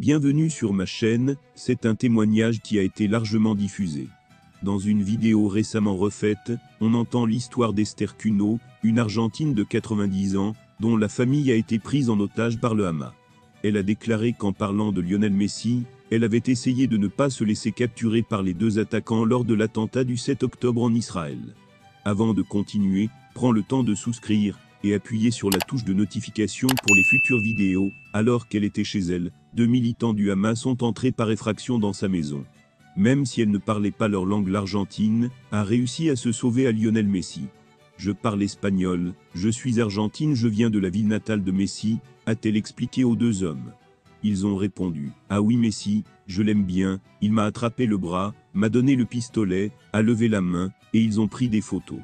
Bienvenue sur ma chaîne, c'est un témoignage qui a été largement diffusé. Dans une vidéo récemment refaite, on entend l'histoire d'Esther Cuno, une Argentine de 90 ans, dont la famille a été prise en otage par le Hamas. Elle a déclaré qu'en parlant de Lionel Messi, elle avait essayé de ne pas se laisser capturer par les deux attaquants lors de l'attentat du 7 octobre en Israël. Avant de continuer, prends le temps de souscrire et appuyer sur la touche de notification pour les futures vidéos. Alors qu'elle était chez elle, deux militants du Hamas sont entrés par effraction dans sa maison. Même si elle ne parlait pas leur langue, l'Argentine a réussi à se sauver à Lionel Messi. Je parle espagnol, je suis argentine, je viens de la ville natale de Messi, a-t-elle expliqué aux deux hommes. Ils ont répondu, ah oui Messi, je l'aime bien, il m'a attrapé le bras, m'a donné le pistolet, a levé la main, et ils ont pris des photos.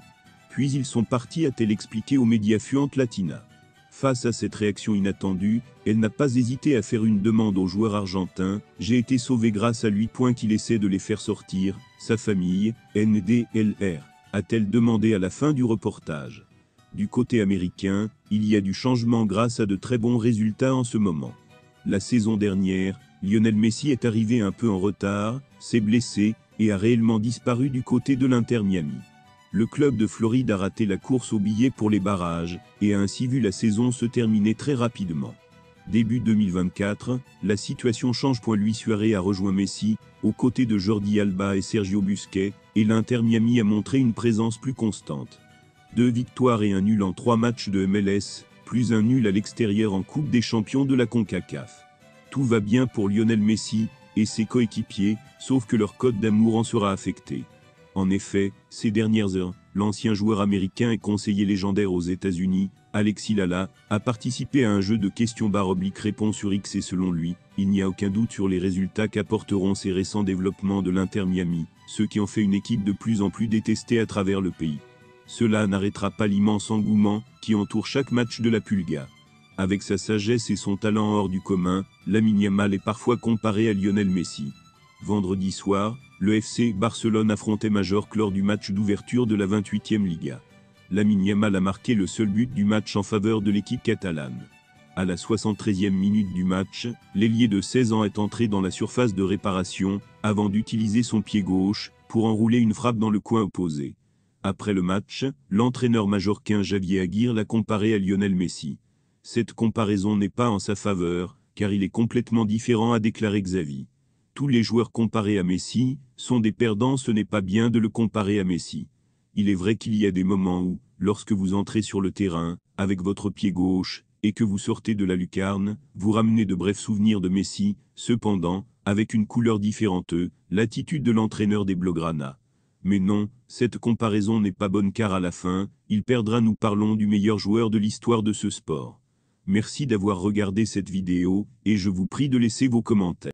Puis ils sont partis, a-t-elle expliqué aux médias Fuente Latina. Face à cette réaction inattendue, elle n'a pas hésité à faire une demande au joueur argentin, j'ai été sauvé grâce à lui. Qu'il essaie de les faire sortir, sa famille, NDLR, a-t-elle demandé à la fin du reportage. Du côté américain, il y a du changement grâce à de très bons résultats en ce moment. La saison dernière, Lionel Messi est arrivé un peu en retard, s'est blessé, et a réellement disparu du côté de l'Inter Miami. Le club de Floride a raté la course au billet pour les barrages, et a ainsi vu la saison se terminer très rapidement. Début 2024, la situation change. Luis Suarez a rejoint Messi, aux côtés de Jordi Alba et Sergio Busquets, et l'Inter Miami a montré une présence plus constante. 2 victoires et un nul en 3 matchs de MLS, plus un nul à l'extérieur en Coupe des Champions de la CONCACAF. Tout va bien pour Lionel Messi et ses coéquipiers, sauf que leur code d'amour en sera affecté. En effet, ces dernières heures, l'ancien joueur américain et conseiller légendaire aux États-Unis, Alexis Lalas, a participé à un jeu de questions/réponses sur X et selon lui, il n'y a aucun doute sur les résultats qu'apporteront ces récents développements de l'Inter Miami, ce qui en fait une équipe de plus en plus détestée à travers le pays. Cela n'arrêtera pas l'immense engouement qui entoure chaque match de la Pulga. Avec sa sagesse et son talent hors du commun, Lamine Yamal est parfois comparé à Lionel Messi. Vendredi soir, le FC Barcelone affrontait Majorque lors du match d'ouverture de la 28e Liga. Lamine Yamal a marqué le seul but du match en faveur de l'équipe catalane. À la 73e minute du match, l'ailier de 16 ans est entré dans la surface de réparation, avant d'utiliser son pied gauche pour enrouler une frappe dans le coin opposé. Après le match, l'entraîneur majorquin Javier Aguirre l'a comparé à Lionel Messi. Cette comparaison n'est pas en sa faveur, car il est complètement différent, a déclaré Xavi. Tous les joueurs comparés à Messi sont des perdants, ce n'est pas bien de le comparer à Messi. Il est vrai qu'il y a des moments où, lorsque vous entrez sur le terrain, avec votre pied gauche, et que vous sortez de la lucarne, vous ramenez de brefs souvenirs de Messi, cependant, avec une couleur différente, l'attitude de l'entraîneur des Blaugrana. Mais non, cette comparaison n'est pas bonne car à la fin, il perdra. Nous parlons du meilleur joueur de l'histoire de ce sport. Merci d'avoir regardé cette vidéo, et je vous prie de laisser vos commentaires.